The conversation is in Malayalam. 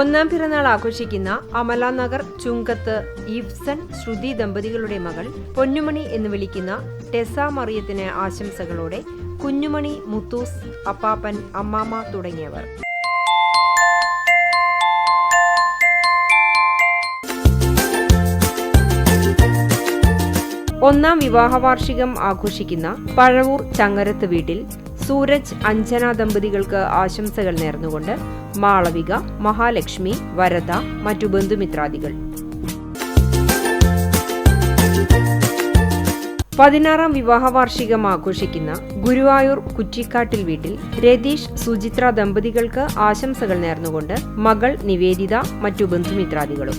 ഒന്നാം പിറന്നാൾ ആഘോഷിക്കുന്ന അമലാനഗർ ചുങ്കത്ത് ഇബ്സൺ ശ്രുതി ദമ്പതികളുടെ മകൾ പൊന്നുമണി എന്ന് വിളിക്കുന്ന ടെസ മറിയത്തിന് ആശംസകളോടെ കുഞ്ഞുമണി, മുത്തൂസ്, അപ്പാപ്പൻ, അമ്മാമ്മ തുടങ്ങിയവർ. ഒന്നാം വിവാഹ വാർഷികം ആഘോഷിക്കുന്ന പഴവൂർ ചങ്ങരത്ത് വീട്ടിൽ സൂരജ്, അഞ്ജന ദമ്പതികൾക്ക് ആശംസകൾ നേർന്നുകൊണ്ട് മാളവിക, മഹാലക്ഷ്മി, വരദ, മറ്റു ബന്ധുമിത്രാദികൾ. 16ാം വിവാഹ വാർഷികം ആഘോഷിക്കുന്ന ഗുരുവായൂർ കുറ്റിക്കാട്ടിൽ വീട്ടിൽ രതീഷ്, സുചിത്ര ദമ്പതികൾക്ക് ആശംസകൾ നേർന്നുകൊണ്ട് മകൾ നിവേദിത, മറ്റു ബന്ധുമിത്രാദികളും.